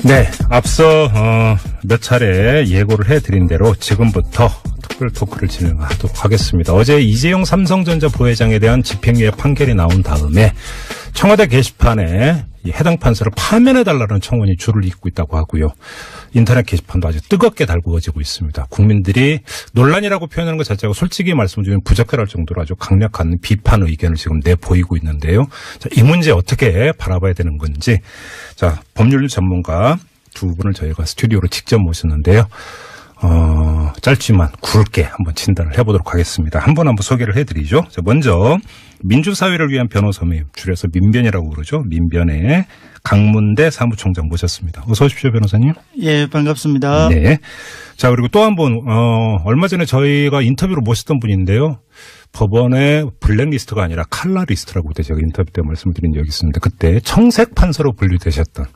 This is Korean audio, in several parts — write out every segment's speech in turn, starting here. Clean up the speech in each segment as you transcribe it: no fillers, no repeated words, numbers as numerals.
네, 앞서 몇 차례 예고를 해드린 대로 지금부터 특별 토크를 진행하도록 하겠습니다. 어제 이재용 삼성전자 부회장에 대한 집행유예 판결이 나온 다음에 청와대 게시판에 해당 판사를 파면해달라는 청원이 줄을 잇고 있다고 하고요. 인터넷 게시판도 아주 뜨겁게 달구어지고 있습니다. 국민들이 논란이라고 표현하는 것 자체가 솔직히 말씀드리면 부적절할 정도로 아주 강력한 비판 의견을 지금 내보이고 있는데요. 자, 이 문제 어떻게 바라봐야 되는 건지, 자, 법률 전문가 두 분을 저희가 스튜디오로 직접 모셨는데요. 짧지만 굵게 한번 진단을 해보도록 하겠습니다. 한 분 소개를 해드리죠. 자, 먼저 민주사회를 위한 변호사님, 줄여서 민변이라고 그러죠. 민변의 강문대 사무총장 모셨습니다. 어서 오십시오, 변호사님. 예, 반갑습니다. 네. 자, 그리고 또 한 분, 얼마 전에 저희가 인터뷰로 모셨던 분인데요. 법원의 블랙리스트가 아니라 칼라리스트라고 그때 제가 인터뷰 때 말씀드린 적이 있습니다. 그때 청색 판사로 분류되셨던,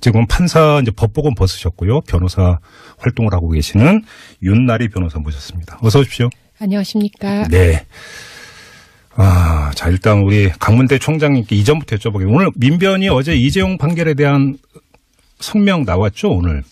지금 판사 이제 법복은 벗으셨고요. 변호사 활동을 하고 계시는 윤나리 변호사 모셨습니다. 어서 오십시오. 안녕하십니까. 네. 자, 일단 우리 강문대 총장님께 이전부터 여쭤보겠습니다. 오늘 민변이 어제 이재용 판결에 대한 성명 나왔죠, 오늘.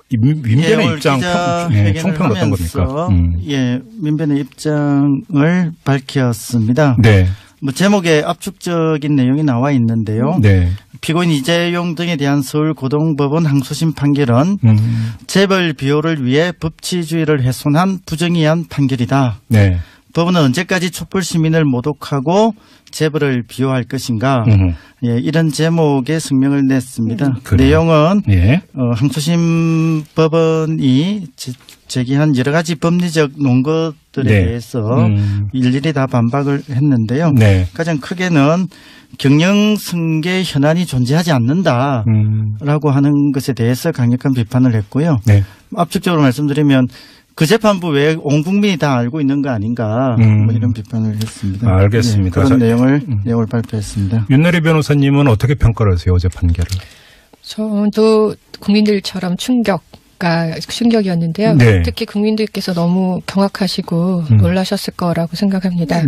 민변의 입장 총평은 어떤 겁니까? 예, 민변의 입장을 밝혔습니다. 네. 뭐 제목에 압축적인 내용이 나와 있는데요. 네. 피고인 이재용 등에 대한 서울고등법원 항소심 판결은 재벌 비호를 위해 법치주의를 훼손한 부정의한 판결이다. 네. 법원은 언제까지 촛불 시민을 모독하고 재벌을 비호할 것인가? 예, 이런 제목의 성명을 냈습니다. 내용은 예. 항소심 법원이 제기한 여러 가지 법리적 논거들에 네. 대해서 일일이 다 반박을 했는데요. 네. 가장 크게는 경영승계 현안이 존재하지 않는다라고 하는 것에 대해서 강력한 비판을 했고요. 네. 압축적으로 말씀드리면 그 재판부 외에 온 국민이 다 알고 있는 거 아닌가, 뭐 이런 비판을 했습니다. 알겠습니다. 네, 그런 내용을 발표했습니다. 윤나리 변호사님은 어떻게 평가를 하세요, 어제 판결을? 저도 국민들처럼 충격이었는데요. 네. 특히 국민들께서 너무 경악하시고 놀라셨을 거라고 생각합니다.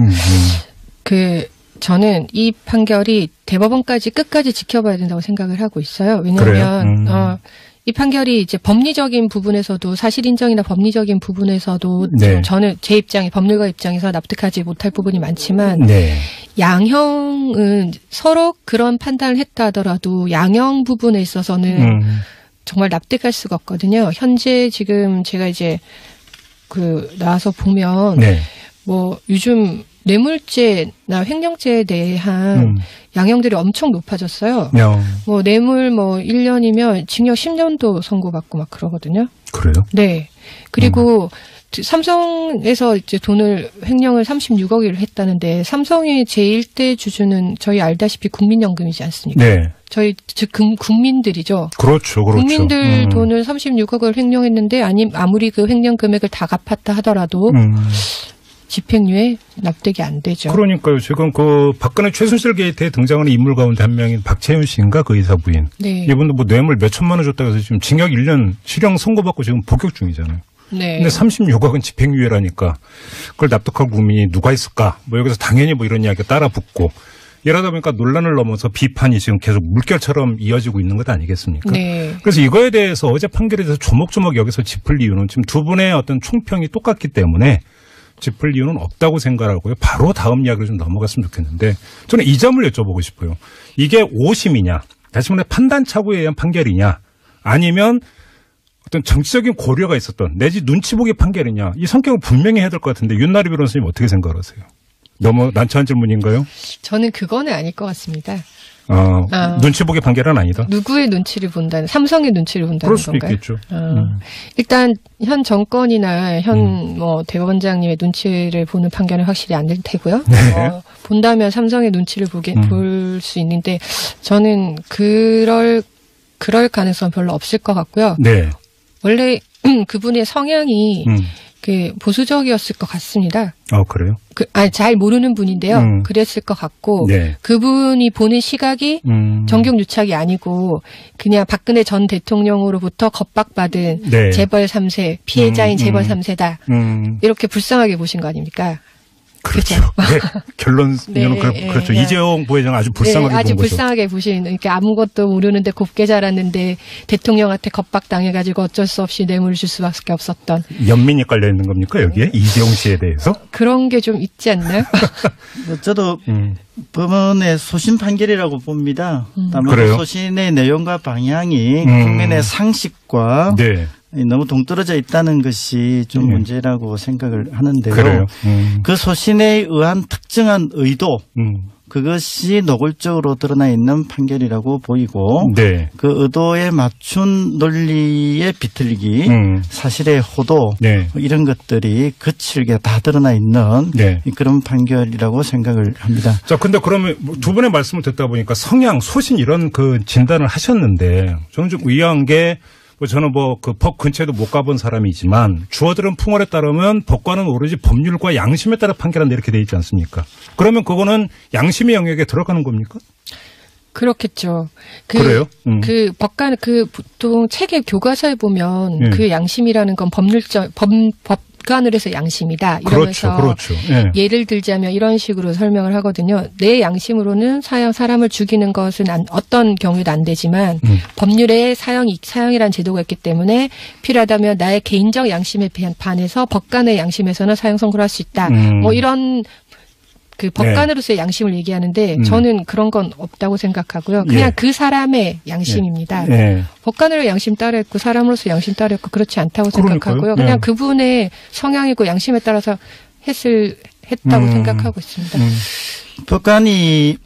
저는 이 판결이 대법원까지 끝까지 지켜봐야 된다고 생각을 하고 있어요. 왜냐하면 이 판결이 이제 법리적인 부분에서도 사실 인정이나 법리적인 부분에서도 네. 저는 제 입장에 법률가 입장에서 납득하지 못할 부분이 많지만 네. 양형은 서로 그런 판단을 했다 하더라도 양형 부분에 있어서는 정말 납득할 수가 없거든요. 현재 지금 제가 이제 나와서 보면 네. 뭐 요즘 뇌물죄나 횡령죄에 대한 양형들이 엄청 높아졌어요. 뭐 뇌물 1년이면 징역 10년도 선고받고 막 그러거든요. 그래요? 네. 그리고 삼성에서 이제 돈을 횡령을 36억을 했다는데 삼성의 제1대 주주는 저희 알다시피 국민연금이지 않습니까? 네. 저희 즉 국민들이죠. 그렇죠. 국민들 돈을 36억을 횡령했는데 아무리 그 횡령 금액을 다 갚았다 하더라도 집행유예 납득이 안 되죠. 그러니까요. 지금 박근혜 최순실 게이트에 등장하는 인물 가운데 한 명인 박채윤 씨인가 그 의사 부인. 네. 이분도 뭐 뇌물 몇 천만 원 줬다고 해서 지금 징역 1년 실형 선고받고 지금 복역 중이잖아요. 네. 근데 36억은 집행유예라니까 그걸 납득할 국민이 누가 있을까? 뭐 여기서 당연히 뭐 이런 이야기가 따라 붙고 이러다 보니까 논란을 넘어서 비판이 지금 계속 물결처럼 이어지고 있는 것 아니겠습니까? 네. 그래서 이거에 대해서 어제 판결에 대해서 조목조목 여기서 짚을 이유는 지금 두 분의 어떤 총평이 똑같기 때문에 짚을 이유는 없다고 생각하고요. 바로 다음 이야기로 좀 넘어갔으면 좋겠는데 저는 이 점을 여쭤보고 싶어요. 이게 오심이냐, 다시 말해 판단착오에 의한 판결이냐, 아니면 어떤 정치적인 고려가 있었던 내지 눈치 보기 판결이냐, 이 성격을 분명히 해야 될 것 같은데 윤나리 변호사님 어떻게 생각하세요? 너무 난처한 질문인가요? 저는 그거는 아닐 것 같습니다. 눈치 보기 판결은 아니다. 누구의 눈치를 본다는, 삼성의 눈치를 본다는 그럴 수도 건가요? 있겠죠. 일단 현 정권이나 현 대법원장님의 눈치를 보는 판결은 확실히 안 될 테고요. 네. 본다면 삼성의 눈치를 볼 수 있는데 저는 그럴 가능성 별로 없을 것 같고요. 네. 원래 그분의 성향이 보수적이었을 것 같습니다. 그래요? 잘 모르는 분인데요. 그랬을 것 같고, 네. 그분이 보는 시각이 정경유착이 아니고, 그냥 박근혜 전 대통령으로부터 겁박받은 네. 재벌 3세, 피해자인 재벌 3세다. 이렇게 불쌍하게 보신 거 아닙니까? 그렇죠. 네, 결론은 네, 그렇죠. 네. 이재용 부회장 아주 불쌍하게 네, 아주 본 불쌍하게 보신. 그러니까 아무것도 모르는데 곱게 자랐는데 대통령한테 겁박당해가지고 어쩔 수 없이 뇌물을 줄 수밖에 없었던. 연민이 깔려 있는 겁니까 여기에 이재용 씨에 대해서? 그런 게 좀 있지 않나요? 저도 법원의 소신 판결이라고 봅니다. 다만 그래요? 소신의 내용과 방향이 국민의 상식과 네. 너무 동떨어져 있다는 것이 좀 문제라고 생각을 하는데요. 그래요? 그 소신에 의한 특정한 의도 그것이 노골적으로 드러나 있는 판결이라고 보이고 네. 그 의도에 맞춘 논리의 비틀기 사실의 호도 네. 이런 것들이 거칠게 다 드러나 있는 네. 그런 판결이라고 생각을 합니다. 자, 근데 그러면 두 분의 말씀을 듣다 보니까 성향, 소신 이런 그 진단을 하셨는데 저는 좀 의아한 게 저는 그 법 근처에도 못 가본 사람이지만 주어들은 풍월에 따르면 법관은 오로지 법률과 양심에 따라 판결한다 이렇게 돼 있지 않습니까? 그러면 그거는 양심의 영역에 들어가는 겁니까? 그렇겠죠. 그래요? 그 법관 보통 책의 교과서에 보면 그 양심이라는 건 법관을 해서 양심이다 이러면서 그렇죠. 네. 예를 들자면 이런 식으로 설명을 하거든요. 내 양심으로는 사람을 죽이는 것은 어떤 경우에도 안 되지만 법률에 사형이라는 제도가 있기 때문에 필요하다면 나의 개인적 양심에 반해서 법관의 양심에서는 사형 선고를 할 수 있다. 이런 그 법관으로서의 네. 양심을 얘기하는데 저는 그런 건 없다고 생각하고요. 그냥 예. 그 사람의 양심입니다. 예. 법관으로 양심 따라 했고 사람으로서 양심 따라 했고 그렇지 않다고 생각하고요. 그냥 그분의 성향이고 양심에 따라서 했다고 생각하고 있습니다. 법관이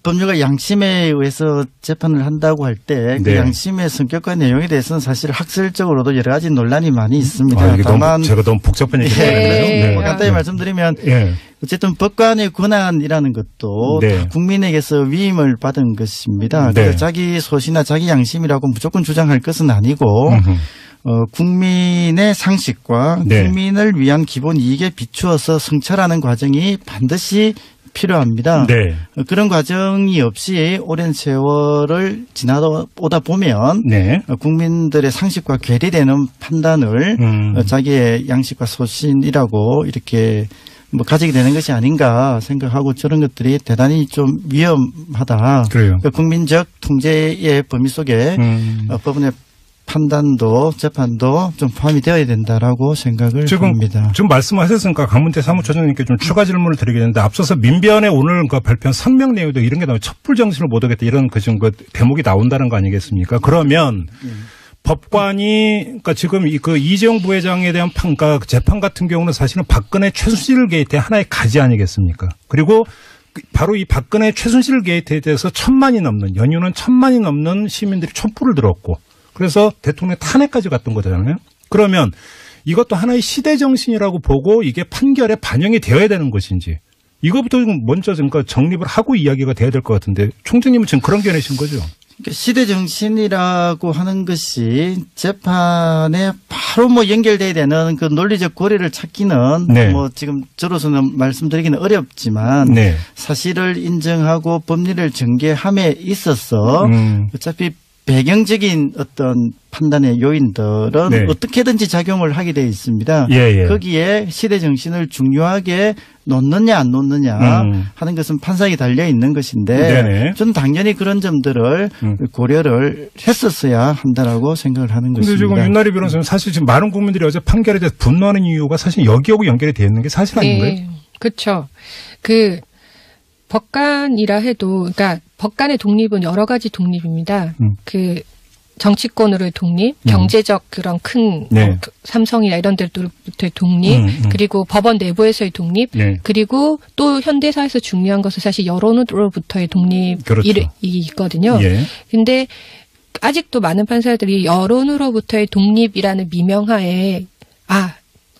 법률과 양심에 의해서 재판을 한다고 할 때 그 네. 양심의 성격과 내용에 대해서는 사실 학설적으로도 여러 가지 논란이 많이 있습니다. 다만 제가 너무 복잡한 얘기를 했네요. 네. 간단히 말씀드리면 어쨌든 법관의 권한이라는 것도 네. 국민에게서 위임을 받은 것입니다. 네. 그래서 자기 소신이나 자기 양심이라고 무조건 주장할 것은 아니고 국민의 상식과 네. 국민을 위한 기본 이익에 비추어서 성찰하는 과정이 반드시 필요합니다. 네. 그런 과정이 없이 오랜 세월을 지나오다 보면 네. 국민들의 상식과 괴리되는 판단을 자기의 양식과 소신이라고 이렇게 가지게 되는 것이 아닌가 생각하고 저런 것들이 대단히 좀 위험하다. 그래요. 국민적 통제의 범위 속에 법원의 판단도 재판도 좀 포함이 되어야 된다라고 생각을 합니다. 지금 말씀하셨으니까 강문태 사무처장님께 좀 추가 질문을 드리겠는데 앞서서 민변에 오늘 발표한 성명 내용도 이런 게 나오면 촛불 정신을 못 하겠다 이런 그 대목이 나온다는 거 아니겠습니까? 그러면 법관이 그러니까 지금 그 이재용 부회장에 대한 재판 같은 경우는 사실은 박근혜 최순실 게이트의 하나의 가지 아니겠습니까? 그리고 바로 이 박근혜 최순실 게이트에 대해서 1000만이 넘는 연유는 1000만이 넘는 시민들이 촛불을 들었고 그래서 대통령 탄핵까지 갔던 거잖아요. 그러면 이것도 하나의 시대 정신이라고 보고 이게 판결에 반영이 되어야 되는 것인지 이것부터 먼저 그러니까 정립을 하고 이야기가 돼야 될 것 같은데 총장님은 지금 그런 견해신 거죠? 시대 정신이라고 하는 것이 재판에 바로 연결돼야 되는 그 논리적 고리를 찾기는 네. 지금 저로서는 말씀드리기는 어렵지만 네. 사실을 인정하고 법리를 전개함에 있어서 어차피 배경적인 어떤 판단의 요인들은 네. 어떻게든지 작용을 하게 되어 있습니다. 예. 거기에 시대 정신을 중요하게 놓느냐 안 놓느냐 하는 것은 판사에게 달려 있는 것인데 네네. 저는 당연히 그런 점들을 고려를 했었어야 한다라고 생각을 하는 것입니다. 그런데 지금 윤나리 변호사님 사실 지금 많은 국민들이 어제 판결에 대해서 분노하는 이유가 사실 여기하고 연결이 되어 있는 게 사실 아닌가요? 네. 그렇죠. 법관이라 해도, 그러니까 법관의 독립은 여러 가지 독립입니다. 그 정치권으로의 독립, 경제적 그런 큰 네. 삼성이나 이런 데로부터의 독립, 그리고 법원 내부에서의 독립, 네. 그리고 또 현대사에서 중요한 것은 사실 여론으로부터의 독립이 그렇죠. 있거든요. 근데 예. 아직도 많은 판사들이 여론으로부터의 독립이라는 미명하에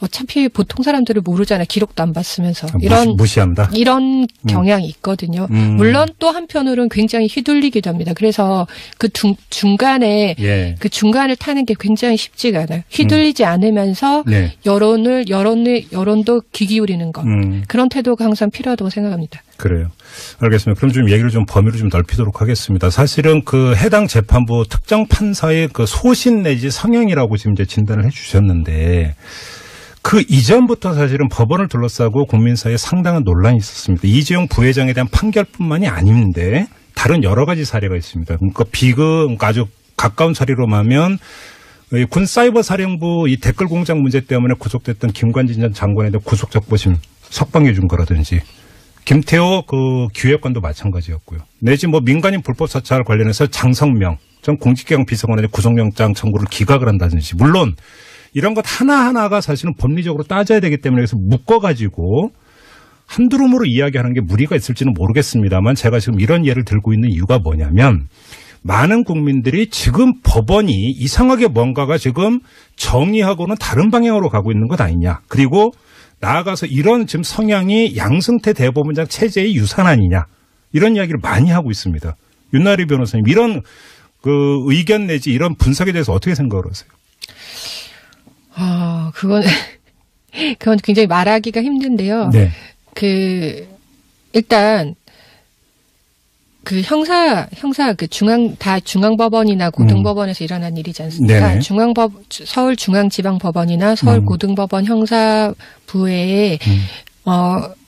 어차피 보통 사람들을 모르잖아요. 기록도 안 봤으면서. 무시한다? 이런 경향이 있거든요. 물론 또 한편으로는 굉장히 휘둘리기도 합니다. 그래서 그 중간에, 예. 그 중간을 타는 게 굉장히 쉽지가 않아요. 휘둘리지 않으면서 네. 여론도 귀 기울이는 것. 그런 태도가 항상 필요하다고 생각합니다. 그래요. 알겠습니다. 그럼 좀 얘기를 좀 범위를 좀 넓히도록 하겠습니다. 사실은 그 해당 재판부 특정 판사의 그 소신 내지 성향이라고 지금 이제 진단을 해 주셨는데 그 이전부터 사실은 법원을 둘러싸고 국민 사이에 상당한 논란이 있었습니다. 이재용 부회장에 대한 판결뿐만이 아닌데 다른 여러 가지 사례가 있습니다. 그러니까 아주 가까운 사례로 하면 군 사이버 사령부 이 댓글 공작 문제 때문에 구속됐던 김관진 전 장관에 대한 구속적부심 석방해 준 거라든지 김태호 그 기획관도 마찬가지였고요. 내지 뭐 민간인 불법 사찰 관련해서 장성명 전 공직기강 비서관의 구속영장 청구를 기각을 한다든지 물론 이런 것 하나하나가 사실은 법리적으로 따져야 되기 때문에 그래서 묶어가지고 한두름으로 이야기하는 게 무리가 있을지는 모르겠습니다만 제가 지금 이런 예를 들고 있는 이유가 뭐냐면 많은 국민들이 지금 법원이 이상하게 뭔가가 지금 정의하고는 다른 방향으로 가고 있는 것 아니냐. 그리고 나아가서 이런 지금 성향이 양승태 대법원장 체제의 유산 아니냐. 이런 이야기를 많이 하고 있습니다. 윤나리 변호사님 이런 그 의견 내지 이런 분석에 대해서 어떻게 생각을 하세요? 그건 굉장히 말하기가 힘든데요. 네. 일단, 중앙법원이나 고등법원에서 일어난 일이지 않습니까? 네. 서울중앙지방법원이나 서울고등법원 형사부에,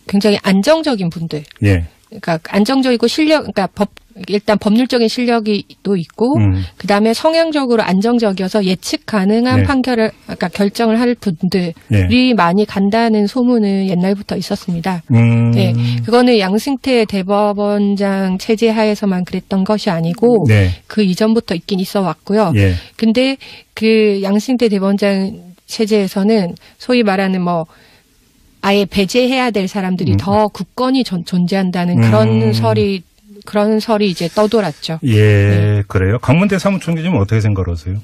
굉장히 안정적인 분들. 네. 그러니까 안정적이고 일단 법률적인 실력이 또 있고 그다음에 성향적으로 안정적이어서 예측 가능한 판결을 그러니까 결정을 할 분들이 많이 간다는 소문은 옛날부터 있었습니다. 네. 그거는 양승태 대법원장 체제 하에서만 그랬던 것이 아니고 그 이전부터 있긴 있어 왔고요. 근데 그 양승태 대법원장 체제에서는 소위 말하는 아예 배제해야 될 사람들이 더 굳건히 존재한다는 그런 설이 이제 떠돌았죠. 예, 그래요. 강문태 사무총장님은 어떻게 생각하세요?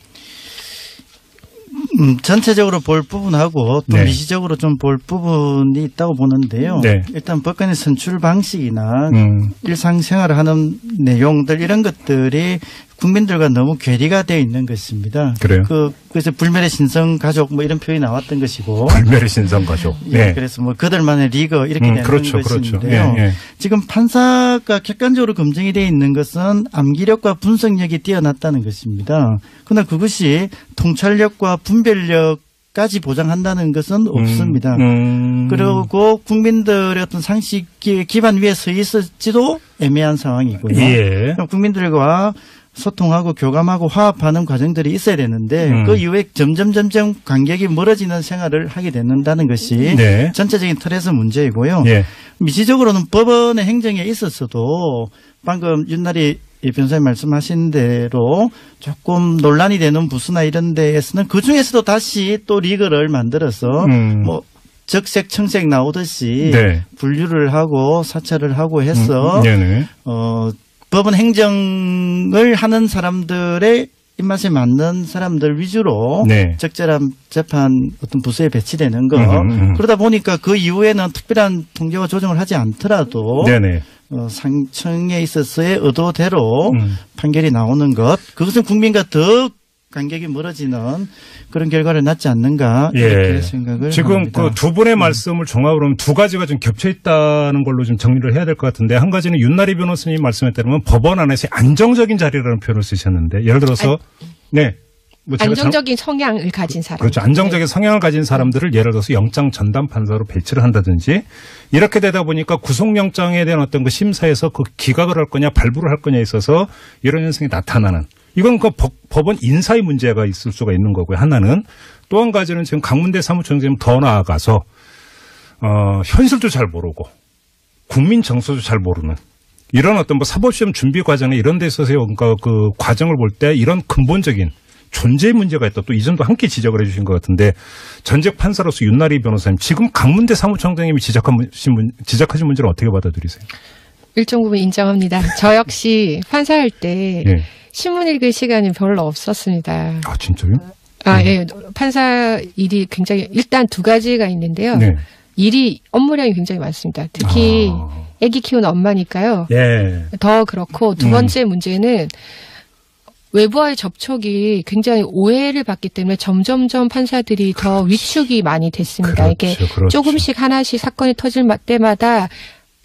전체적으로 볼 부분하고 또 미시적으로 좀 볼 부분이 있다고 보는데요. 일단 법관의 선출 방식이나 일상생활을 하는 내용들 이런 것들이 국민들과 너무 괴리가 되어 있는 것입니다. 그래요? 그래서 불멸의 신성가족 이런 표현이 나왔던 것이고. 불멸의 신성가족. 네. 그래서 그들만의 리그 이렇게 되는 것인데요. 지금 판사가 객관적으로 검증이 되어 있는 것은 암기력과 분석력이 뛰어났다는 것입니다. 그러나 그것이 통찰력과 분별력까지 보장한다는 것은 없습니다. 그리고 국민들의 어떤 상식 기반 위에 서 있을지도 애매한 상황이고요. 국민들과 소통하고 교감하고 화합하는 과정들이 있어야 되는데 그 이후에 점점 간격이 멀어지는 생활을 하게 된다는 것이 전체적인 틀에서 문제이고요. 미시적으로는 법원의 행정에 있어서도 방금 윤나리 변호사님 말씀하신 대로 조금 논란이 되는 부수나 이런 데에서는 그중에서도 다시 또 리그를 만들어서 적색 청색 나오듯이 분류를 하고 사찰을 하고 해서 법원 행정을 하는 사람들의 입맛에 맞는 사람들 위주로 적절한 재판 어떤 부서에 배치되는 거. 그러다 보니까 그 이후에는 특별한 통제와 조정을 하지 않더라도 상청에 있어서의 의도대로 판결이 나오는 것. 그것은 국민과 더 간격이 멀어지는 그런 결과를 낳지 않는가 이렇게 생각을 지금 합니다. 그 두 분의 말씀을 종합으로 하면 두 가지가 좀 겹쳐 있다는 걸로 좀 정리를 해야 될 것 같은데 한 가지는 윤나리 변호사님 말씀에 따르면 법원 안에서 안정적인 자리라는 표현을 쓰셨는데 예를 들어서 안정적인 성향을 가진 사람. 그렇죠. 안정적인 성향을 가진 사람들을 예를 들어서 영장 전담 판사로 배치를 한다든지 이렇게 되다 보니까 구속영장에 대한 어떤 그 심사에서 그 기각을 할 거냐 발부를 할 거냐에 있어서 이런 현상이 나타나는 이건 그 법원 인사의 문제가 있을 수가 있는 거고요. 하나는 또 한 가지는 지금 강문대 사무총장님 더 나아가서 현실도 잘 모르고 국민 정서도 잘 모르는 이런 어떤 사법시험 준비 과정에 이런 데 있어서의 그러니까 그 과정을 볼 때 이런 근본적인 존재의 문제가 있다. 또 이 점도 함께 지적을 해 주신 것 같은데 전직 판사로서 윤나리 변호사님 지금 강문대 사무총장님이 지적하신 문제를 어떻게 받아들이세요? 일정 부분 인정합니다. 저 역시 판사할 때 신문 읽을 시간이 별로 없었습니다. 아, 진짜요? 예. 판사 일이 굉장히 일단 두 가지가 있는데요. 업무량이 굉장히 많습니다. 특히 아기 키우는 엄마니까요. 더 그렇고 두 번째 문제는 외부와의 접촉이 굉장히 오해를 받기 때문에 점점점 판사들이 더 위축이 많이 됐습니다. 이게 조금씩 하나씩 사건이 터질 때마다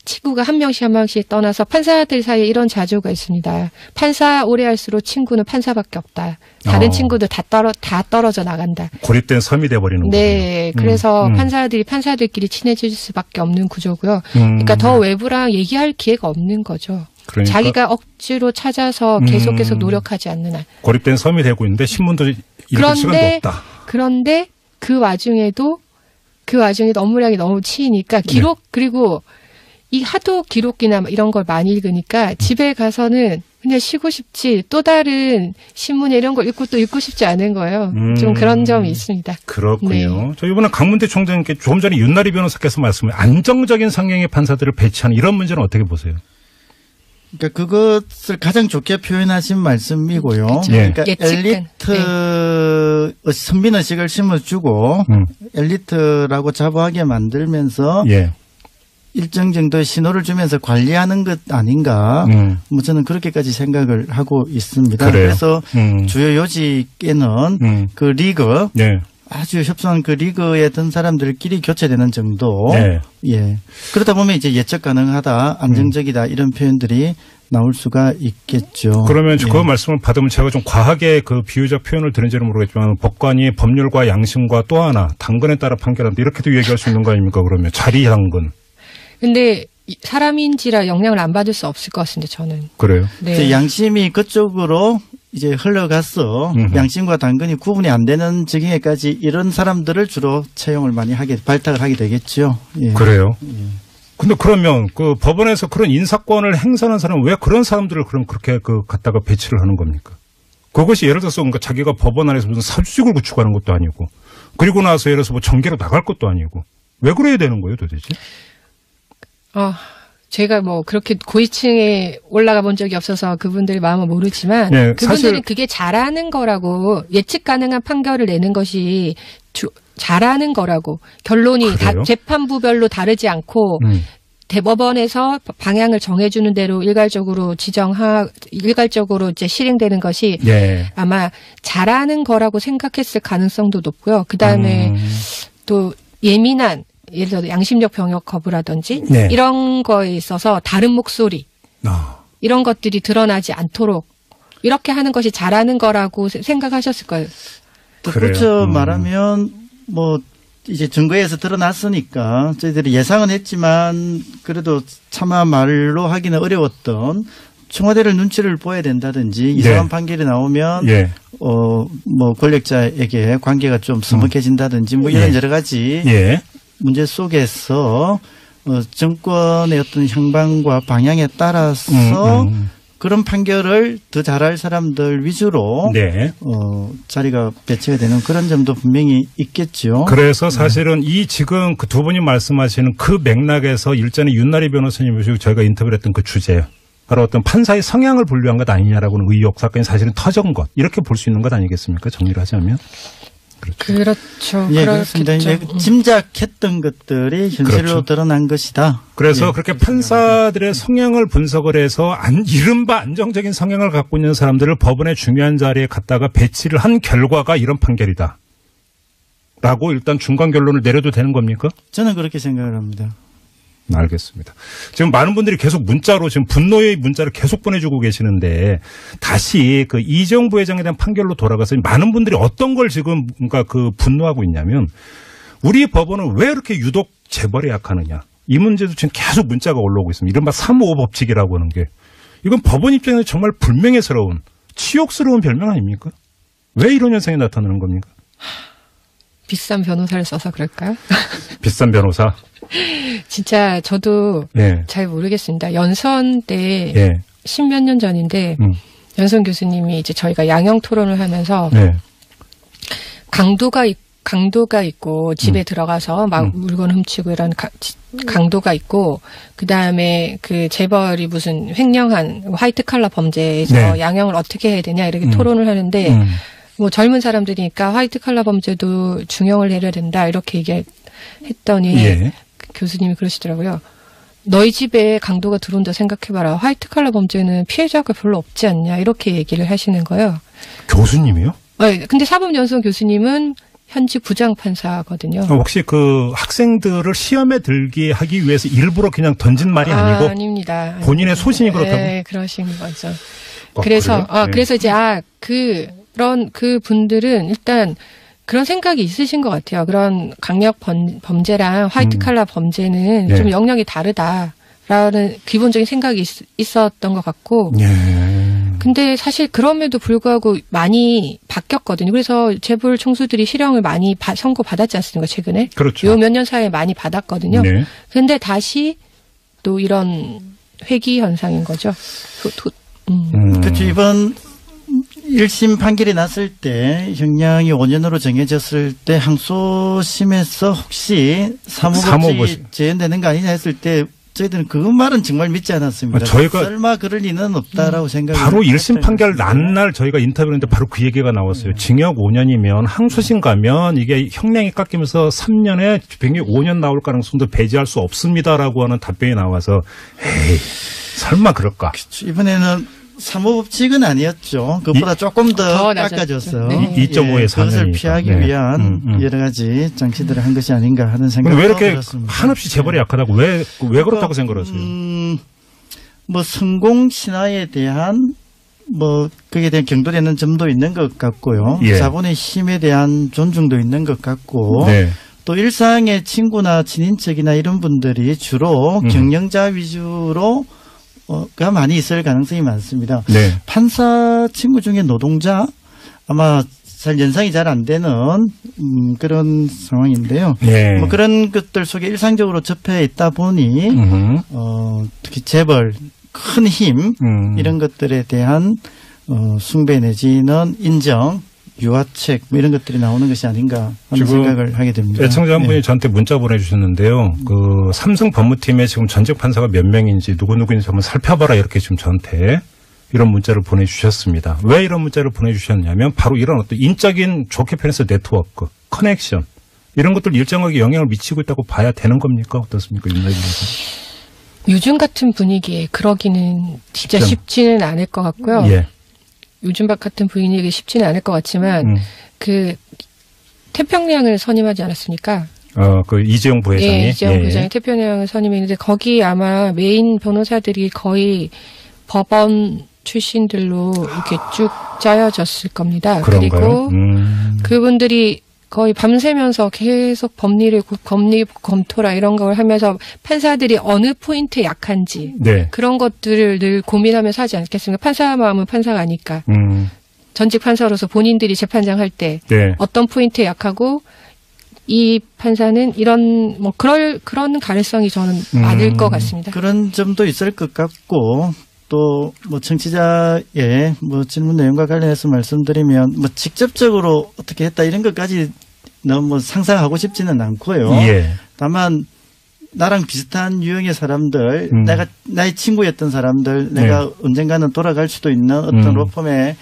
친구가 한 명씩 떠나서 판사들 사이에 이런 자조가 있습니다. 판사 오래 할수록 친구는 판사밖에 없다. 다른 친구들 다 떨어져 나간다. 고립된 섬이 돼버리는 거예요. 네. 그래서 판사들끼리 친해질 수밖에 없는 구조고요. 그러니까 더 외부랑 얘기할 기회가 없는 거죠. 그러니까 자기가 억지로 찾아서 계속해서 노력하지 않는 한. 고립된 섬이 되고 있는데 신문도 읽을 시간도 없다. 그런데 그 와중에도 업무량이 너무 치이니까 기록 그리고 이 하도 기록이나 이런 걸 많이 읽으니까 집에 가서는 그냥 쉬고 싶지 또 다른 신문에 이런 걸 읽고 또 읽고 싶지 않은 거예요. 좀 그런 점이 있습니다. 그렇군요. 네. 저 이번에 강문태 총장님께 조금 전에 윤나리 변호사께서 말씀을 안정적인 성향의 판사들을 배치하는 이런 문제는 어떻게 보세요? 그러니까 그것을 가장 좋게 표현하신 말씀이고요. 그렇죠. 그러니까 엘리트 선빈의식을 심어주고 엘리트라고 자부하게 만들면서 일정 정도의 신호를 주면서 관리하는 것 아닌가. 뭐 저는 그렇게까지 생각을 하고 있습니다. 그래요. 그래서 주요 요직에는 그 리그 아주 협소한 그 리그에 든 사람들끼리 교체되는 정도. 예. 그러다 보면 이제 예측 가능하다, 안정적이다 이런 표현들이 나올 수가 있겠죠. 그러면 그 말씀을 받으면 제가 좀 과하게 그 비유적 표현을 드는지는 모르겠지만 법관이 법률과 양심과 또 하나 당근에 따라 판결한다 이렇게도 얘기할 수 있는 거 아닙니까? 그러면 자리 당근. 근데 사람인지라 영향을 안 받을 수 없을 것 같은데 저는. 그래요? 네. 양심이 그쪽으로 이제 흘러가서 양심과 당근이 구분이 안 되는 지경에까지 이런 사람들을 주로 채용을 많이 발탁을 하게 되겠죠. 예. 그래요? 근데 그러면 그 법원에서 그런 인사권을 행사하는 사람은 왜 그런 사람들을 그럼 그렇게 갖다가 배치를 하는 겁니까? 그것이 예를 들어서 그러니까 자기가 법원 안에서 무슨 사주직을 구축하는 것도 아니고 그리고 나서 예를 들어서 뭐 정계로 나갈 것도 아니고 왜 그래야 되는 거예요 도대체? 제가 뭐 그렇게 고위층에 올라가 본 적이 없어서 그분들의 마음은 모르지만 그분들은 그게 잘하는 거라고 예측 가능한 판결을 내는 것이 잘하는 거라고 결론이 재판부별로 다르지 않고 대법원에서 방향을 정해주는 대로 일괄적으로 이제 실행되는 것이 아마 잘하는 거라고 생각했을 가능성도 높고요. 그 다음에 또 예민한 예를 들어 양심적 병역 거부라든지 이런 거에 있어서 다른 목소리 이런 것들이 드러나지 않도록 이렇게 하는 것이 잘하는 거라고 생각하셨을 거예요. 그렇죠. 말하면 뭐 이제 증거에서 드러났으니까 저희들이 예상은 했지만 그래도 차마 말로 하기는 어려웠던 청와대를 눈치를 보여야 된다든지 이상한 판결이 나오면 뭐 권력자에게 관계가 좀 서먹해진다든지 뭐 이런 여러 가지 문제 속에서 정권의 어떤 향방과 방향에 따라서 그런 판결을 더 잘할 사람들 위주로 자리가 배치가 되는 그런 점도 분명히 있겠죠. 그래서 사실은 이 지금 그 두 분이 말씀하시는 그 맥락에서 일전에 윤나리 변호사님 모시고 저희가 인터뷰를 했던 그 주제 바로 어떤 판사의 성향을 분류한 것 아니냐라고는 의혹 사건이 사실은 터진 것 이렇게 볼 수 있는 것 아니겠습니까? 정리를 하자면. 그렇죠. 예, 그렇습니다. 짐작했던 것들이 현실로 드러난 것이다. 그래서 그렇게 판사들의 성향을 분석을 해서 이른바 안정적인 성향을 갖고 있는 사람들을 법원의 중요한 자리에 갖다가 배치를 한 결과가 이런 판결이다. 라고 일단 중간 결론을 내려도 되는 겁니까? 저는 그렇게 생각을 합니다. 알겠습니다. 지금 많은 분들이 계속 문자로 지금 분노의 문자를 계속 보내주고 계시는데 다시 그 이재용 부회장에 대한 판결로 돌아가서 많은 분들이 어떤 걸 지금 그러니까 그 분노하고 있냐면 우리 법원은 왜 이렇게 유독 재벌에 약하느냐 이 문제도 지금 계속 문자가 올라오고 있습니다. 이른바 355 법칙이라고 하는 게 이건 법원 입장에서 정말 불명예스러운 치욕스러운 별명 아닙니까? 왜 이런 현상이 나타나는 겁니까? 비싼 변호사를 써서 그럴까요? 비싼 변호사? 진짜 저도 잘 모르겠습니다. 연수원 때 십몇 년 전인데 연수원 교수님이 이제 저희가 양형 토론을 하면서 강도가 있고 집에 들어가서 막 물건 훔치고 이런 강도가 있고 그 다음에 그 재벌이 무슨 횡령한 화이트 칼라 범죄에서 양형을 어떻게 해야 되냐 이렇게 토론을 하는데 뭐 젊은 사람들이니까 화이트 칼라 범죄도 중형을 내려야 된다 이렇게 얘기했더니 교수님이 그러시더라고요. 너희 집에 강도가 들어온다 생각해봐라. 화이트 칼라 범죄는 피해자가 별로 없지 않냐 이렇게 얘기를 하시는 거예요. 교수님이요? 네. 근데 사법연수원 교수님은 현직 부장판사거든요. 혹시 그 학생들을 시험에 들게 하기 위해서 일부러 그냥 던진 말이 아니고? 아닙니다. 본인의 소신이 그렇다고? 네, 그러신 거죠. 그래서, 그래서 이제, 그런, 그 분들은 일단 그런 생각이 있으신 것 같아요. 그런 강력 범죄랑 화이트 칼라 범죄는 좀 영역이 다르다라는 기본적인 생각이 있었던 것 같고. 근데 사실 그럼에도 불구하고 많이 바뀌었거든요. 그래서 재벌 총수들이 실형을 많이 선고받았지 않습니까, 최근에? 그렇죠. 요 몇 년 사이에 많이 받았거든요. 네. 근데 다시 또 이런 회귀 현상인 거죠. 그렇죠. 이번 1심 판결이 났을 때 형량이 5년으로 정해졌을 때 항소심에서 혹시 사무법칙이 재현되는 거 아니냐 했을 때 저희들은 그 말은 정말 믿지 않았습니다. 저희가 설마 그럴 리는 없다라고 생각을 바로 1심 판결 난 날 저희가 인터뷰했는데 바로 그 얘기가 나왔어요. 징역 5년이면 항소심 가면 이게 형량이 깎이면서 3년에 징역 5년 나올 가능성도 배제할 수 없습니다라고 하는 답변이 나와서 에이 설마 그럴까. 그렇죠. 이번에는 사무법칙은 아니었죠. 그것보다 조금 더 깎아줬어요. 네. 2.5에 4년이니까. 그것을 피하기 위한 여러 가지 장치들을 한 것이 아닌가 하는 생각이 왜 이렇게 들었습니다. 한없이 재벌이 약하다고 왜 그렇다고 생각하세요? 뭐 성공 신화에 대한 거기에 대한 경도되는 점도 있는 것 같고요. 자본의 힘에 대한 존중도 있는 것 같고 또 일상의 친구나 친인척이나 이런 분들이 주로 경영자 위주로 가 많이 있을 가능성이 많습니다. 판사 친구 중에 노동자 아마 잘 연상이 잘 안 되는 그런 상황인데요. 뭐 그런 것들 속에 일상적으로 접해 있다 보니 특히 재벌 큰 힘 이런 것들에 대한 숭배 내지는 인정 유화책 뭐 이런 것들이 나오는 것이 아닌가 하는 생각을 하게 됩니다. 애청자 한 분이 저한테 문자 보내주셨는데요. 그 삼성 법무팀에 지금 전직 판사가 몇 명인지 누구인지 한번 살펴봐라 이렇게 지금 저한테 이런 문자를 보내주셨습니다. 왜 이런 문자를 보내주셨냐면 바로 이런 어떤 인적인 좋게 표현해서 네트워크, 커넥션 이런 것들 일정하게 영향을 미치고 있다고 봐야 되는 겁니까? 어떻습니까? 윤나진 선생. 요즘 같은 분위기에 그러기는 진짜 쉽지는 않을 것 같고요. 요즘 같은 분위기에 쉽지는 않을 것 같지만 그 태평양을 선임하지 않았습니까? 그 이재용 부회장이. 네, 이재용 부회장이 태평양을 선임했는데 거기 아마 메인 변호사들이 거의 법원 출신들로 이렇게 쭉 짜여졌을 겁니다. 그런가요? 그리고 그분들이 거의 밤새면서 계속 법리 검토라 이런 걸 하면서 판사들이 어느 포인트에 약한지 그런 것들을 늘 고민하면서 하지 않겠습니까? 판사 마음은 판사가 아니까. 전직 판사로서 본인들이 재판장 할 때 어떤 포인트에 약하고 이 판사는 이런 그런 가능성이 저는 많을 것 같습니다. 그런 점도 있을 것 같고 또 뭐 청취자의 뭐 질문 내용과 관련해서 말씀드리면 뭐 직접적으로 어떻게 했다 이런 것까지 너무 상상하고 싶지는 않고요. 다만 나랑 비슷한 유형의 사람들, 나의 친구였던 사람들, 내가 언젠가는 돌아갈 수도 있는 어떤 로펌의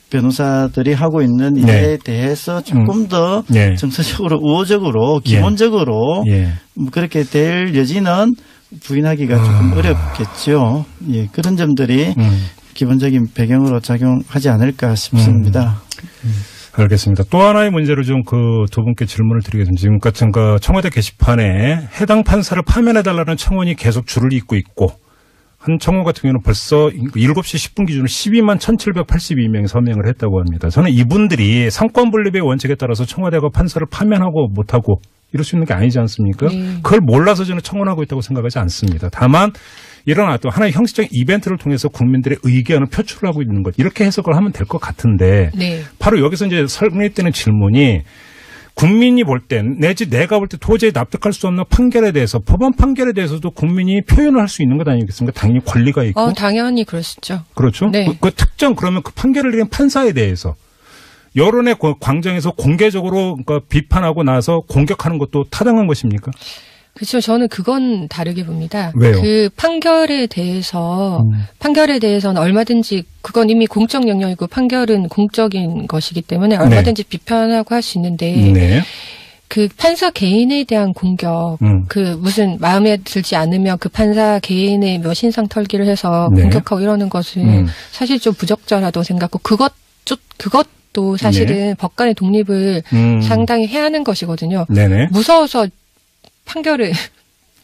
변호사들이 하고 있는 일에 대해서 조금 더 정서적으로 우호적으로 기본적으로 뭐 그렇게 될 여지는 부인하기가 조금 어렵겠죠. 그런 점들이 기본적인 배경으로 작용하지 않을까 싶습니다. 알겠습니다. 또 하나의 문제로 좀 그 두 분께 질문을 드리겠습니다. 지금 같은 그 청와대 게시판에 해당 판사를 파면해달라는 청원이 계속 줄을 잇고 있고 한 청원 같은 경우는 벌써 7시 10분 기준으로 12만 1,782명이 서명을 했다고 합니다. 저는 이분들이 상권분립의 원칙에 따라서 청와대가 판사를 파면하고 못하고 이럴 수 있는 게 아니지 않습니까? 그걸 몰라서 저는 청원하고 있다고 생각하지 않습니다. 다만 이런 또 하나의 형식적인 이벤트를 통해서 국민들의 의견을 표출하고 있는 것 이렇게 해석을 하면 될 것 같은데 바로 여기서 이제 설명했다는 질문이 국민이 볼 땐 내지 내가 볼 때 도저히 납득할 수 없는 판결에 대해서 법원 판결에 대해서도 국민이 표현을 할 수 있는 것 아니겠습니까? 당연히 권리가 있고. 당연히 그럴 수 있죠. 그렇죠. 그 특정 그러면 그 판결을 내린 판사에 대해서 여론의 광장에서 공개적으로 그러니까 비판하고 나서 공격하는 것도 타당한 것입니까? 그렇죠. 저는 그건 다르게 봅니다. 왜요? 그 판결에 대해서는 얼마든지 그건 이미 공적 영역이고 판결은 공적인 것이기 때문에 얼마든지 비판하고 할 수 있는데 그 판사 개인에 대한 공격, 그 무슨 마음에 들지 않으면 그 판사 개인의 뭐 신상 털기를 해서 공격하고 이러는 것은 사실 좀 부적절하다고 생각하고 그것 것도 사실은 법관의 독립을 상당히 해하는 것이거든요. 네네. 무서워서 판결을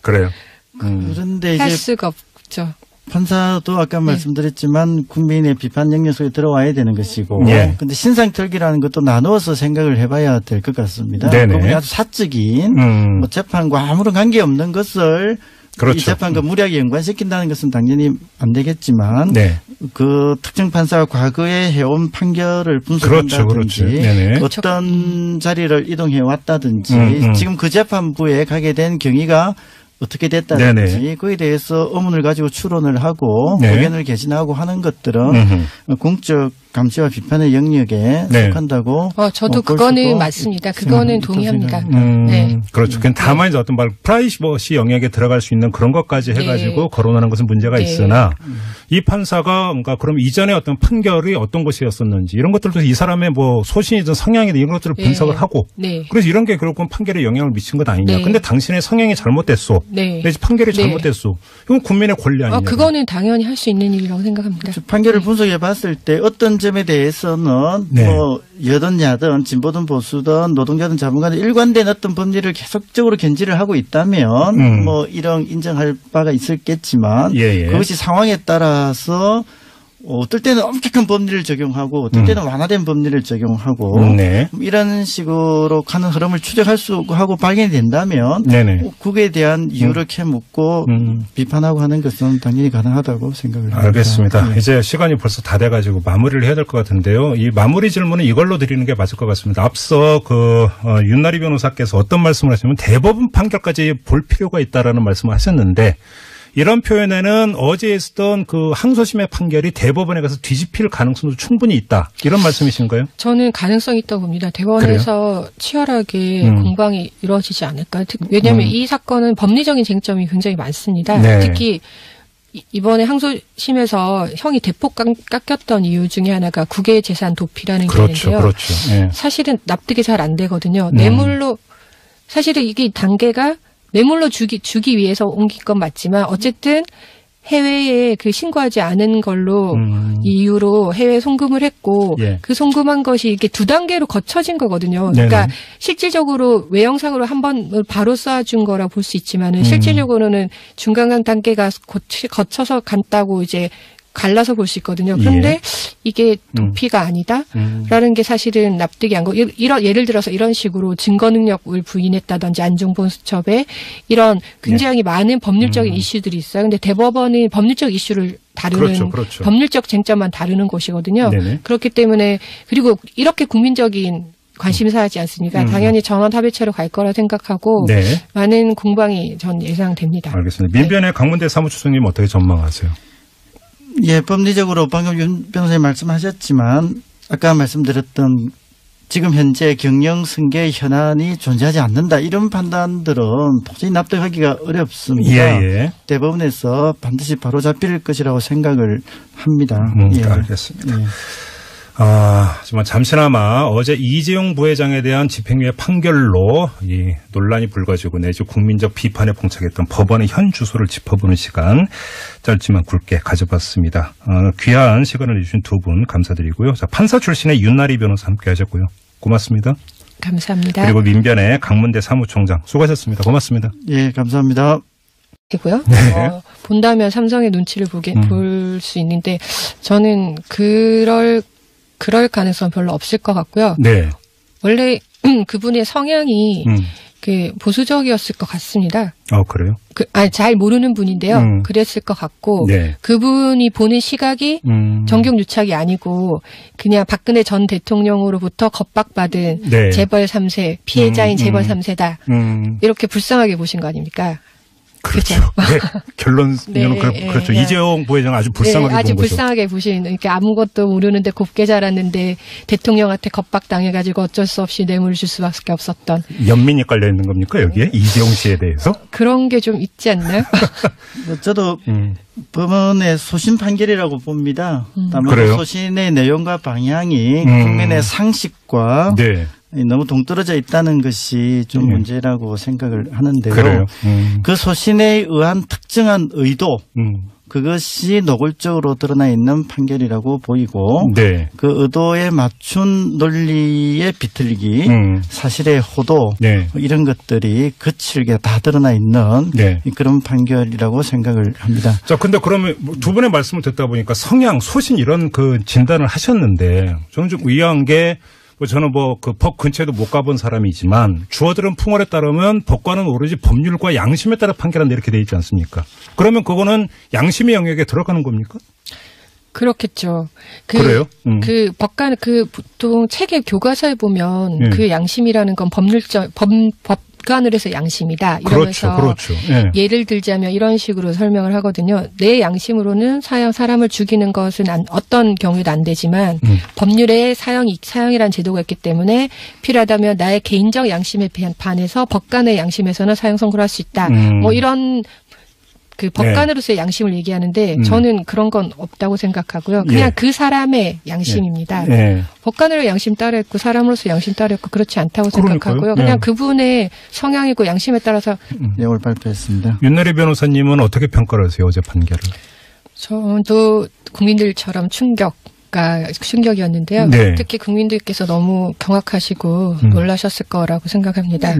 그래요. 그런데 할 이제 수가 없죠. 판사도 아까 말씀드렸지만 국민의 비판 영역 속에 들어와야 되는 것이고, 예. 근데 신상털기라는 것도 나누어서 생각을 해봐야 될 것 같습니다. 네네. 그분이 아주 사적인 뭐 재판과 아무런 관계 없는 것을 그렇죠. 이 재판과 무리하게 연관시킨다는 것은 당연히 안 되겠지만, 네. 그 특정 판사가 과거에 해온 판결을 분석한다든지, 그렇죠. 어떤 자리를 이동해 왔다든지, 지금 그 재판부에 가게 된 경위가 어떻게 됐다든지 네네. 그에 대해서 의문을 가지고 추론을 하고 네. 의견을 개진하고 하는 것들은 공적 감시와 비판의 영역에 네. 속한다고. 저도 그거는 맞습니다. 그거는 동의합니다. 네. 그렇죠. 그냥 다만 이제 어떤 프라이버시 영역에 들어갈 수 있는 그런 것까지 해가지고 거론하는 것은 문제가 있으나 이 판사가 그러니까 그럼 이전에 어떤 판결이 어떤 것이었었는지 이런 것들도 이 사람의 뭐 소신이든 성향이든 이런 것들을 분석을 하고 그래서 이런 게 결국은 판결에 영향을 미친 것 아니냐. 근데 당신의 성향이 잘못됐소. 내지 판결이 잘못됐소. 이건 국민의 권리 아니냐. 그거는 당연히 할 수 있는 일이라고 생각합니다. 판결을 분석해 봤을 때 어떤 점에 대해서는 뭐 여든 야든 진보든 보수든 노동자든 자본가든 일관된 어떤 법리를 계속적으로 견지를 하고 있다면 뭐 이런 인정할 바가 있었겠지만 그것이 상황에 따라서 어떨 때는 엄격한 법리를 적용하고 어떨 때는 완화된 법리를 적용하고 이런 식으로 가는 흐름을 추적할 수 하고 발견이 된다면 그에 대한 이유를 캐묻고 비판하고 하는 것은 당연히 가능하다고 생각을 합니다. 알겠습니다. 이제 시간이 벌써 다 돼가지고 마무리를 해야 될 것 같은데요. 이 마무리 질문은 이걸로 드리는 게 맞을 것 같습니다. 앞서 윤나리 변호사께서 어떤 말씀을 하시냐면 대법원 판결까지 볼 필요가 있다라는 말씀을 하셨는데 이런 표현에는 어제 있었던 그 항소심의 판결이 대법원에 가서 뒤집힐 가능성도 충분히 있다. 이런 말씀이신가요? 저는 가능성이 있다고 봅니다. 대법원에서 그래요? 치열하게 공방이 이루어지지 않을까. 왜냐하면 이 사건은 법리적인 쟁점이 굉장히 많습니다. 특히 이번에 항소심에서 형이 대폭 깎였던 이유 중에 하나가 국외재산 도피라는 게 있는데요. 사실은 납득이 잘 안 되거든요. 뇌물로 사실은 이게 단계가 뇌물로 주기 위해서 옮긴 건 맞지만 어쨌든 해외에 그 신고하지 않은 걸로 이유로 해외 송금을 했고 그 송금한 것이 이렇게 두 단계로 거쳐진 거거든요. 그러니까 실질적으로 외형상으로 한 번 바로 쏴준 거라 볼 수 있지만은 실질적으로는 중간 단계가 거쳐서 간다고 이제 갈라서 볼 수 있거든요. 그런데 이게 도피가 아니다라는 게 사실은 납득이 안 가고 예를 들어서 이런 식으로 증거 능력을 부인했다든지 안종범수첩에 이런 굉장히 많은 법률적인 이슈들이 있어요. 근데 대법원은 법률적 이슈를 다루는 법률적 쟁점만 다루는 곳이거든요. 그렇기 때문에 그리고 이렇게 국민적인 관심사하지 않습니까? 당연히 전원합의체로 갈 거라 생각하고 많은 공방이 전 예상됩니다. 알겠습니다. 민변의 강문대 사무처장님 어떻게 전망하세요? 법리적으로 방금 윤 변호사님 말씀하셨지만 아까 말씀드렸던 지금 현재 경영승계 현안이 존재하지 않는다 이런 판단들은 도저히 납득하기가 어렵습니다. 대법원에서 반드시 바로잡힐 것이라고 생각을 합니다. 알겠습니다. 하지만 잠시나마 어제 이재용 부회장에 대한 집행유예 판결로 이 논란이 불거지고 내지 국민적 비판에 봉착했던 법원의 현 주소를 짚어보는 시간 짧지만 굵게 가져봤습니다. 귀한 시간을 내주신 두 분 감사드리고요. 자, 판사 출신의 윤나리 변호사 함께하셨고요. 고맙습니다. 감사합니다. 그리고 민변의 강문대 사무총장 수고하셨습니다. 고맙습니다. 감사합니다. 고요. 본다면 삼성의 눈치를 볼 수 있는데 저는 그럴 가능성은 별로 없을 것 같고요. 원래 그분의 성향이 그 보수적이었을 것 같습니다. 그래요? 잘 모르는 분인데요. 그랬을 것 같고 그분이 보는 시각이 정경유착이 아니고 그냥 박근혜 전 대통령으로부터 겁박받은 재벌 3세 피해자인 재벌 3세다. 이렇게 불쌍하게 보신 거 아닙니까? 그렇죠. 결론은 그렇죠. 이재용 부회장 아주 불쌍하게 아주 본 거죠. 불쌍하게 보신, 그러니까 아무것도 모르는데 곱게 자랐는데 대통령한테 겁박당해가지고 어쩔 수 없이 뇌물을 줄 수밖에 없었던. 연민이 깔려 있는 겁니까 여기에 이재용 씨에 대해서? 그런 게 좀 있지 않나요? 저도 법원의 소신 판결이라고 봅니다. 다만 소신의 내용과 방향이 국민의 상식과 너무 동떨어져 있다는 것이 좀 문제라고 생각을 하는데요. 그 소신에 의한 특정한 의도 그것이 노골적으로 드러나 있는 판결이라고 보이고 네. 그 의도에 맞춘 논리의 비틀기, 사실의 호도 네. 이런 것들이 거칠게 다 드러나 있는 네. 그런 판결이라고 생각을 합니다. 자, 근데 그러면 두 분의 말씀을 듣다 보니까 성향, 소신 이런 그 진단을 하셨는데 저는 좀 의아한 게 저는 그 법 근처에도 못 가본 사람이지만 주어들은 풍월에 따르면 법관은 오로지 법률과 양심에 따라 판결한다 이렇게 돼 있지 않습니까? 그러면 그거는 양심의 영역에 들어가는 겁니까? 그렇겠죠. 그래요? 그 법관 보통 책의 교과서에 보면 그 양심이라는 건 법관을 해서 양심이다. 이러면서 그렇죠. 예를 들자면 이런 식으로 설명을 하거든요. 내 양심으로는 사람을 죽이는 것은 어떤 경우에도 안 되지만 법률에 사형이라는 제도가 있기 때문에 필요하다면 나의 개인적 양심에 반해서 법관의 양심에서는 사형 선고를 할 수 있다. 이런 그 법관으로서의 양심을 얘기하는데 저는 그런 건 없다고 생각하고요. 그냥 그 사람의 양심입니다. 법관으로 양심 따르고 사람으로서 양심 따르고 그렇지 않다고 생각하고요. 그냥 그분의 성향이고 양심에 따라서 내용을 발표했습니다. 윤나리 변호사님은 어떻게 평가를 하세요? 어제 판결을? 저도 국민들처럼 충격이었는데요. 네. 특히 국민들께서 너무 경악하시고 놀라셨을 거라고 생각합니다.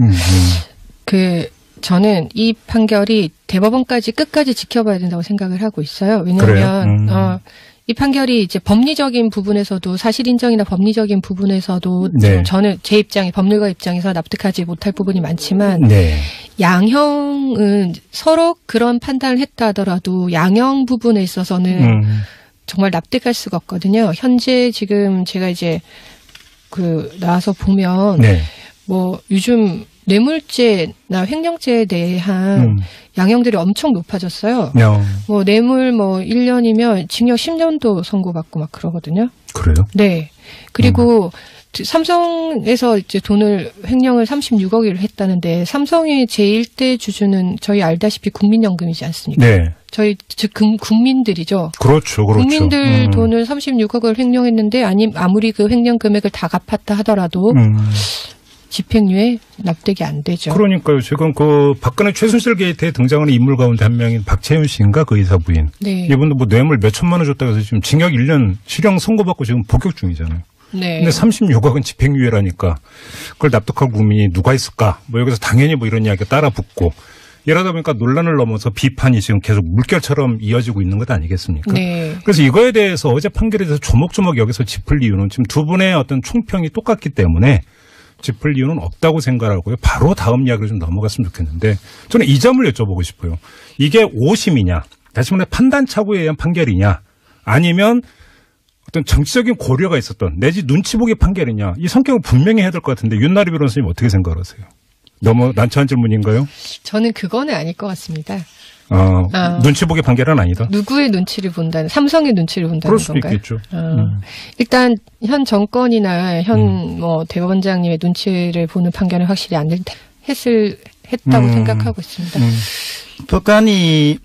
저는 이 판결이 대법원까지 끝까지 지켜봐야 된다고 생각을 하고 있어요. 왜냐하면 이 판결이 이제 법리적인 부분에서도 사실 인정이나 법리적인 부분에서도 네. 저는 제 입장에 법률가 입장에서 납득하지 못할 부분이 많지만 네. 양형은 서로 그런 판단을 했다 하더라도 양형 부분에 있어서는 정말 납득할 수가 없거든요. 현재 지금 제가 이제 나와서 보면 네. 요즘 뇌물죄나 횡령죄에 대한 양형들이 엄청 높아졌어요. 뇌물 1년이면 징역 10년도 선고받고 막 그러거든요. 그래요? 네. 그리고 삼성에서 이제 횡령을 36억을 했다는데 삼성의 제1대 주주는 저희 알다시피 국민연금이지 않습니까? 네. 저희 즉 국민들이죠. 그렇죠. 국민들 돈을 36억을 횡령했는데 아무리 그 횡령 금액을 다 갚았다 하더라도 집행유예 납득이 안 되죠. 그러니까요. 지금 박근혜 최순실 게이트에 등장하는 인물 가운데 한 명인 박채윤 씨인가 그 의사 부인. 네. 이분도 뇌물 몇 천만 원 줬다고 해서 지금 징역 1년 실형 선고받고 지금 복역 중이잖아요. 네. 근데 36억은 집행유예라니까 그걸 납득할 국민이 누가 있을까? 여기서 당연히 이런 이야기가 따라 붙고 이러다 보니까 논란을 넘어서 비판이 지금 계속 물결처럼 이어지고 있는 것 아니겠습니까? 네. 그래서 이거에 대해서 어제 판결에 대해서 조목조목 여기서 짚을 이유는 지금 두 분의 어떤 총평이 똑같기 때문에 짚을 이유는 없다고 생각하고요. 바로 다음 이야기로 좀 넘어갔으면 좋겠는데 저는 이 점을 여쭤보고 싶어요. 이게 오심이냐, 다시 말해 판단착오에 의한 판결이냐, 아니면 어떤 정치적인 고려가 있었던 내지 눈치 보기 판결이냐, 이 성격을 분명히 해야 될 것 같은데 윤나리 변호사님 어떻게 생각하세요? 너무 난처한 질문인가요? 저는 그거는 아닐 것 같습니다. 눈치 보기 판결은 아니다. 누구의 눈치를 본다는, 삼성의 눈치를 본다는 그럴 수도 건가요? 있겠죠. 일단 현 정권이나 현 대법원장님의 눈치를 보는 판결은 확실히 안 했다고 생각하고 있습니다. 법관이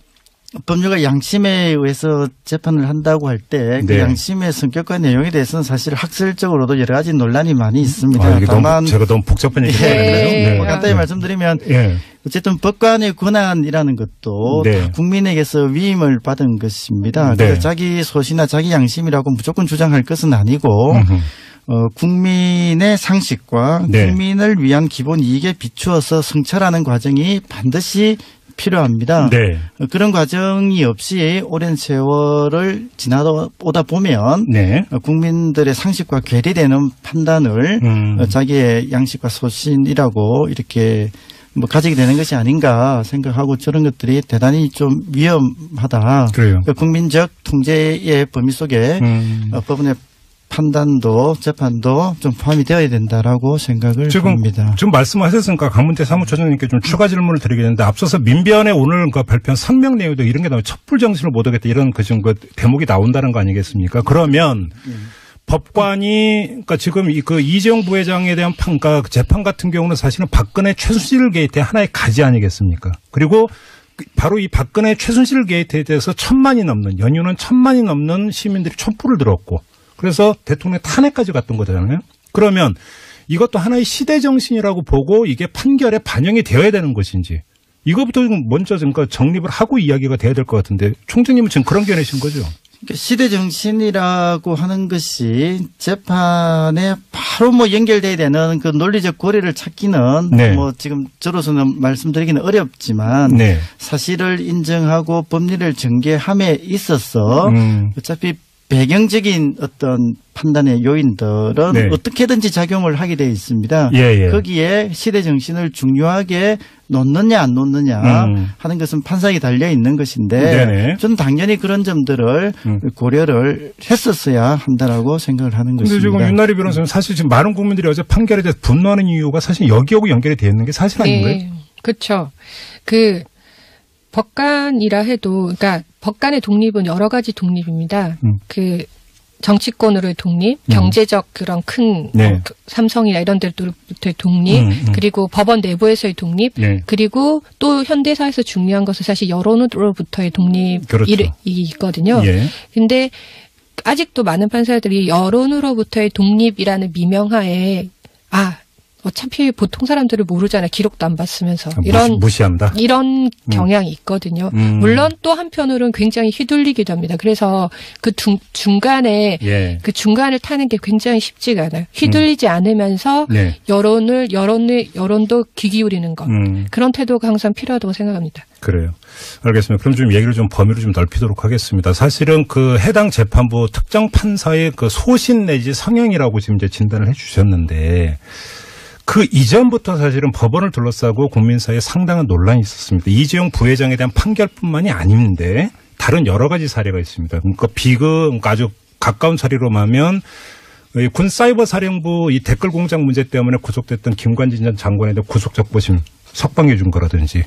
법률가 양심에 의해서 재판을 한다고 할 때 그 네. 양심의 성격과 내용에 대해서는 사실 학설적으로도 여러 가지 논란이 많이 있습니다. 다만 제가 너무 복잡한 얘기를 했는데요. 간단히 말씀드리면 어쨌든 법관의 권한이라는 것도 다 국민에게서 위임을 받은 것입니다. 그래서 자기 소신이나 자기 양심이라고 무조건 주장할 것은 아니고 국민의 상식과 국민을 위한 기본 이익에 비추어서 성찰하는 과정이 반드시 필요합니다. 네. 그런 과정이 없이 오랜 세월을 지나오다 보면 국민들의 상식과 괴리되는 판단을 자기의 양식과 소신이라고 이렇게 가지게 되는 것이 아닌가 생각하고 저런 것들이 대단히 좀 위험하다. 그래요. 국민적 통제의 범위 속에 법원의 판단도 재판도 좀 포함이 되어야 된다라고 생각을 합니다. 지금 말씀하셨으니까 강문태 사무처장님께 좀 추가 질문을 드리겠는데 앞서서 민변에 오늘 발표한 성명 내용도 이런 게 나오면 촛불 정신을 못 하겠다 이런 대목이 나온다는 거 아니겠습니까? 그러면 법관이 그러니까 지금 이재용 부회장에 대한 재판 같은 경우는 사실은 박근혜 최순실 게이트의 하나의 가지 아니겠습니까? 그리고 바로 이 박근혜 최순실 게이트에 대해서 연유는 1000만이 넘는 시민들이 촛불을 들었고 그래서 대통령 탄핵까지 갔던 거잖아요. 그러면 이것도 하나의 시대 정신이라고 보고 이게 판결에 반영이 되어야 되는 것인지 이거부터 먼저 그러니까 정립을 하고 이야기가 돼야 될 것 같은데 총장님은 지금 그런 견해신 거죠? 시대 정신이라고 하는 것이 재판에 바로 뭐 연결돼야 되는 그 논리적 고리를 찾기는 네. 뭐 지금 저로서는 말씀드리기는 어렵지만 네. 사실을 인정하고 법리를 전개함에 있어서 어차피 배경적인 어떤 판단의 요인들은 네. 어떻게든지 작용을 하게 되어 있습니다. 예. 거기에 시대 정신을 중요하게 놓느냐 안 놓느냐 하는 것은 판사에 달려 있는 것인데 네네. 저는 당연히 그런 점들을 고려를 했었어야 한다라고 생각을 하는 것입니다. 그런데 지금 윤나리 변호사는 사실 지금 많은 국민들이 어제 판결에 대해서 분노하는 이유가 사실 여기하고 연결이 되어 있는 게 사실 아닌가요? 네. 그렇죠. 그 법관이라 해도 그러니까 법관의 독립은 여러 가지 독립입니다. 그 정치권으로의 독립, 경제적 그런 큰 네. 삼성이나 이런 데로부터의 독립, 그리고 법원 내부에서의 독립, 네. 그리고 또 현대사에서 중요한 것은 사실 여론으로부터의 독립이 그렇죠. 있거든요. 근데 예. 아직도 많은 판사들이 여론으로부터의 독립이라는 미명하에 어차피 보통 사람들을 모르잖아요. 기록도 안 봤으면서. 무시한다? 이런 경향이 있거든요. 물론 또 한편으로는 굉장히 휘둘리기도 합니다. 그래서 그 중간에, 예. 그 중간을 타는 게 굉장히 쉽지가 않아요. 휘둘리지 않으면서 네. 여론도 귀 기울이는 것. 그런 태도가 항상 필요하다고 생각합니다. 그래요. 알겠습니다. 그럼 좀 얘기를 좀 범위를 좀 넓히도록 하겠습니다. 사실은 그 해당 재판부 특정 판사의 그 소신 내지 성향이라고 지금 이제 진단을 해 주셨는데 그 이전부터 사실은 법원을 둘러싸고 국민 사이에 상당한 논란이 있었습니다. 이재용 부회장에 대한 판결뿐만이 아닌데 다른 여러 가지 사례가 있습니다. 그러니까 아주 가까운 사례로 하면 군 사이버 사령부 이 댓글 공작 문제 때문에 구속됐던 김관진 전 장관에 대한 구속적부심 석방해 준 거라든지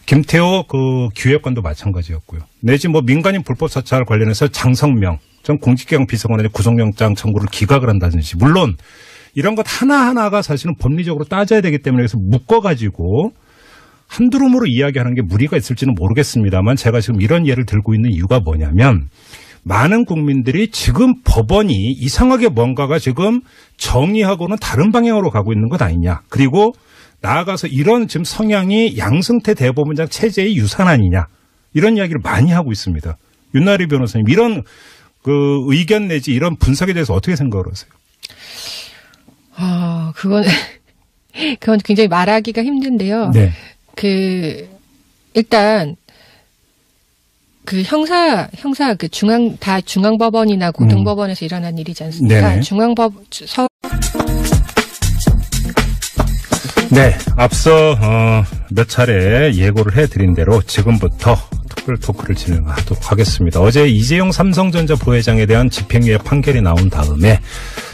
김태호 그 기획관도 마찬가지였고요. 내지 뭐 민간인 불법 사찰 관련해서 장성명 전 공직기강 비서관의 구속영장 청구를 기각을 한다든지 물론 이런 것 하나하나가 사실은 법리적으로 따져야 되기 때문에 그래서 묶어가지고 한두름으로 이야기하는 게 무리가 있을지는 모르겠습니다만 제가 지금 이런 예를 들고 있는 이유가 뭐냐면 많은 국민들이 지금 법원이 이상하게 뭔가가 지금 정의하고는 다른 방향으로 가고 있는 것 아니냐. 그리고 나아가서 이런 지금 성향이 양승태 대법원장 체제의 유산 아니냐. 이런 이야기를 많이 하고 있습니다. 윤나리 변호사님 이런 그 의견 내지 이런 분석에 대해서 어떻게 생각을 하세요? 그건 굉장히 말하기가 힘든데요. 네. 일단, 그 중앙법원이나 고등법원에서 일어난 일이지 않습니까? 네. 앞서, 몇 차례 예고를 해드린 대로 지금부터 특별 토크를 진행하도록 하겠습니다. 어제 이재용 삼성전자 부회장에 대한 집행유예 판결이 나온 다음에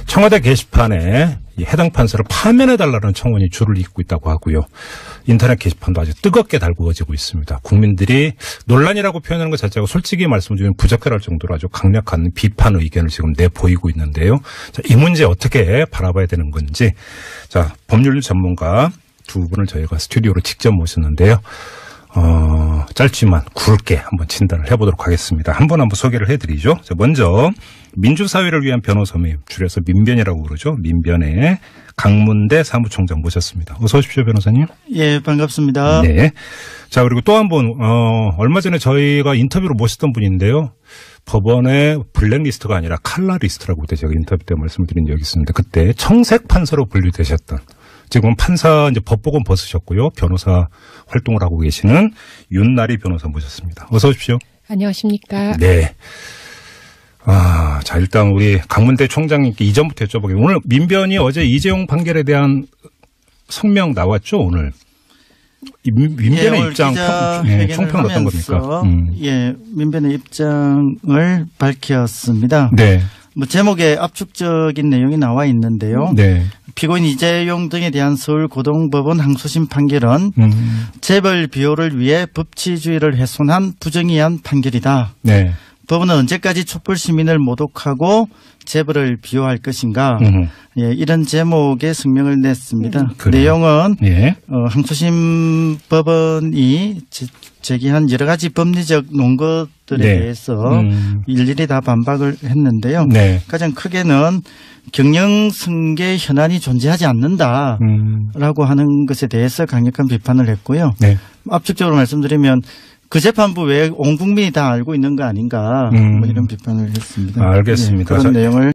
청와대 게시판에 해당 판사를 파면해달라는 청원이 줄을 잇고 있다고 하고요. 인터넷 게시판도 아주 뜨겁게 달구어지고 있습니다. 국민들이 논란이라고 표현하는 것 자체가 솔직히 말씀드리면 부적절할 정도로 아주 강력한 비판 의견을 지금 내보이고 있는데요. 자, 이 문제 어떻게 바라봐야 되는 건지 자, 법률 전문가 두 분을 저희가 스튜디오로 직접 모셨는데요. 짧지만 굵게 한번 진단을 해보도록 하겠습니다. 한 분 한번 소개를 해드리죠. 자, 먼저 민주사회를 위한 변호사님, 줄여서 민변이라고 그러죠. 민변의 강문대 사무총장 모셨습니다. 어서 오십시오, 변호사님. 예, 반갑습니다. 네. 자, 그리고 또 한 분, 얼마 전에 저희가 인터뷰로 모셨던 분인데요. 법원의 블랙리스트가 아니라 칼라리스트라고 그때 제가 인터뷰 때 말씀드린 적이 있었는데 그때 청색 판사로 분류되셨던 지금 판사 이제 법복은 벗으셨고요. 변호사 활동을 하고 계시는 윤나리 변호사 모셨습니다. 어서 오십시오. 안녕하십니까. 네. 자, 일단 우리 강문대 총장님께 이전부터 여쭤보겠습니다. 오늘 민변이 어제 이재용 판결에 대한 성명 나왔죠, 오늘. 민변의 입장 총평은 어떤 겁니까? 예, 민변의 입장을 밝혔습니다. 네. 뭐 제목에 압축적인 내용이 나와 있는데요. 네. 피고인 이재용 등에 대한 서울고등법원 항소심 판결은 재벌 비호를 위해 법치주의를 훼손한 부정의한 판결이다. 네. 법원은 언제까지 촛불 시민을 모독하고 재벌을 비호할 것인가? 예, 이런 제목의 성명을 냈습니다. 내용은 예. 항소심 법원이 제기한 여러 가지 법리적 논거들에 네. 대해서 일일이 다 반박을 했는데요. 네. 가장 크게는 경영승계 현안이 존재하지 않는다라고 하는 것에 대해서 강력한 비판을 했고요. 네. 압축적으로 말씀드리면 그 재판부 외에 온 국민이 다 알고 있는 거 아닌가 뭐 이런 비판을 했습니다. 알겠습니다. 네, 그런 내용을